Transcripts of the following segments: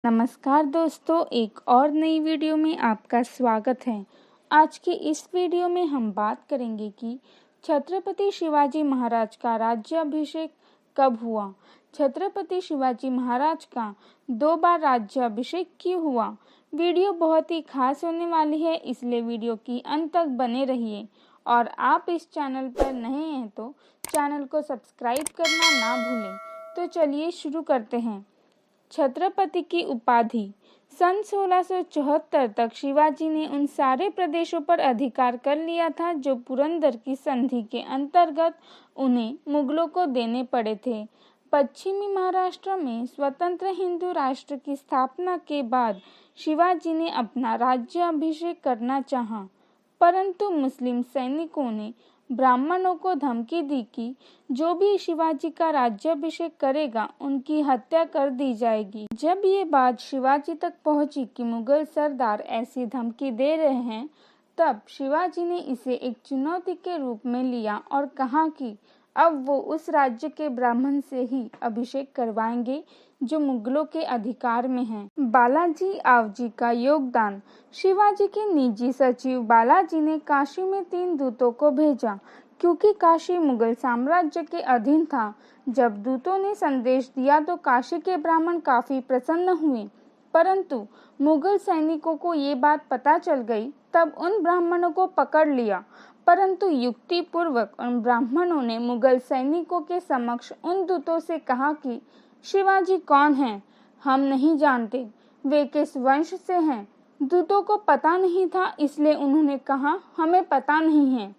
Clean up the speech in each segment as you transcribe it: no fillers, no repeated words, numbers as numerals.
नमस्कार दोस्तों, एक और नई वीडियो में आपका स्वागत है। आज की इस वीडियो में हम बात करेंगे कि छत्रपति शिवाजी महाराज का राज्याभिषेक कब हुआ। छत्रपति शिवाजी महाराज का 2 बार राज्याभिषेक क्यों हुआ। वीडियो बहुत ही खास होने वाली है, इसलिए वीडियो की अंत तक बने रहिए। और आप इस चैनल पर नए हैं तो चैनल को सब्सक्राइब करना ना भूलें। तो चलिए शुरू करते हैं। छत्रपति की उपाधि। सन 1674 तक शिवाजी ने उन सारे प्रदेशों पर अधिकार कर लिया था जो पुरंदर की संधि के अंतर्गत उन्हें मुगलों को देने पड़े थे। पश्चिमी महाराष्ट्र में स्वतंत्र हिंदू राष्ट्र की स्थापना के बाद शिवाजी ने अपना राज्याभिषेक करना चाहा, परंतु मुस्लिम सैनिकों ने ब्राह्मणों को धमकी दी कि जो भी शिवाजी का राज्याभिषेक करेगा उनकी हत्या कर दी जाएगी। जब ये बात शिवाजी तक पहुंची कि मुगल सरदार ऐसी धमकी दे रहे हैं, तब शिवाजी ने इसे एक चुनौती के रूप में लिया और कहा कि अब वो उस राज्य के ब्राह्मण से ही अभिषेक करवाएंगे जो मुगलों के अधिकार में है। बालाजी आवजी का योगदान। शिवाजी के निजी सचिव बालाजी ने काशी में 3 दूतों को भेजा, क्योंकि काशी मुगल साम्राज्य के अधीन था। जब दूतों ने संदेश दिया तो काशी के ब्राह्मण काफी प्रसन्न हुए, परंतु मुगल सैनिकों को ये बात पता चल गई। तब उन ब्राह्मणों को पकड़ लिया, परंतु युक्ति पूर्वक उन ब्राह्मणों ने मुगल सैनिकों के समक्ष उन दूतों से कहा कि शिवाजी कौन हैं, हम नहीं जानते, वे किस वंश से हैं। दूतों को पता नहीं था, इसलिए उन्होंने कहा हमें पता नहीं है।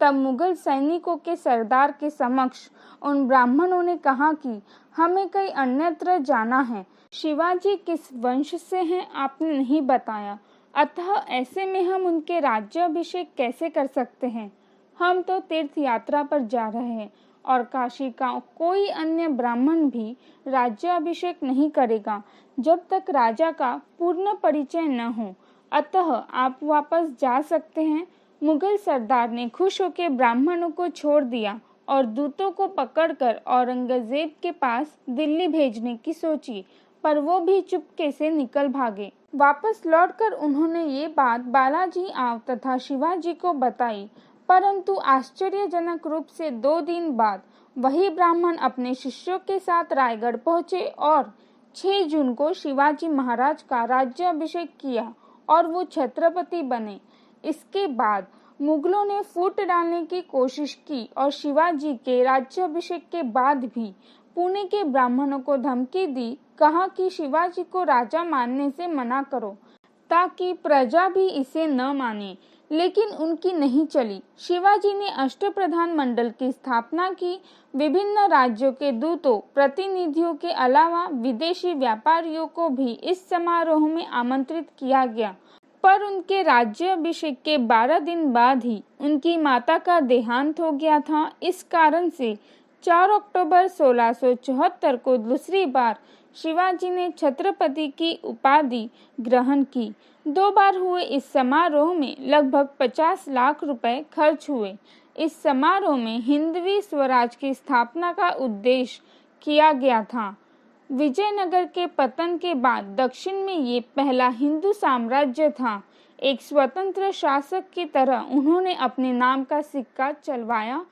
तब मुगल सैनिकों के सरदार के समक्ष उन ब्राह्मणों ने कहा कि हमें कहीं अन्यत्र जाना है, शिवाजी किस वंश से हैं आपने नहीं बताया, अतः ऐसे में हम उनके राज्याभिषेक कैसे कर सकते हैं। हम तो तीर्थ यात्रा पर जा रहे हैं और काशी का कोई अन्य ब्राह्मण भी राज्याभिषेक नहीं करेगा जब तक राजा का पूर्ण परिचय न हो, अतः आप वापस जा सकते हैं। मुगल सरदार ने खुश होकर ब्राह्मणों को छोड़ दिया और दूतों को पकड़कर औरंगजेब के पास दिल्ली भेजने की सोची, पर वो भी चुपके से निकल भागे। वापस लौटकर उन्होंने ये बात बालाजी आव तथा शिवाजी को बताई, परंतु आश्चर्यजनक रूप से 2 दिन बाद वही ब्राह्मण अपने शिष्यों के साथ रायगढ़ पहुंचे और 6 जून को शिवाजी महाराज का राज्याभिषेक किया और वो छत्रपति बने। इसके बाद मुगलों ने फूट डालने की कोशिश की और शिवाजी के राज्याभिषेक के बाद भी पुणे के ब्राह्मणों को धमकी दी, कहा कि शिवाजी को राजा मानने से मना करो ताकि प्रजा भी इसे न माने, लेकिन उनकी नहीं चली। शिवाजी ने अष्टप्रधान मंडल की स्थापना की। विभिन्न राज्यों के दूतों, प्रतिनिधियों के अलावा विदेशी व्यापारियों को भी इस समारोह में आमंत्रित किया गया, पर उनके राज्याभिषेक के 12 दिन बाद ही उनकी माता का देहांत हो गया था। इस कारण से 4 अक्टूबर 1674 को दूसरी बार शिवाजी ने छत्रपति की उपाधि ग्रहण की। 2 बार हुए इस समारोह में लगभग 50 लाख रुपए खर्च हुए। इस समारोह में हिंदवी स्वराज की स्थापना का उद्देश्य किया गया था। विजयनगर के पतन के बाद दक्षिण में ये पहला हिंदू साम्राज्य था। एक स्वतंत्र शासक की तरह उन्होंने अपने नाम का सिक्का चलवाया।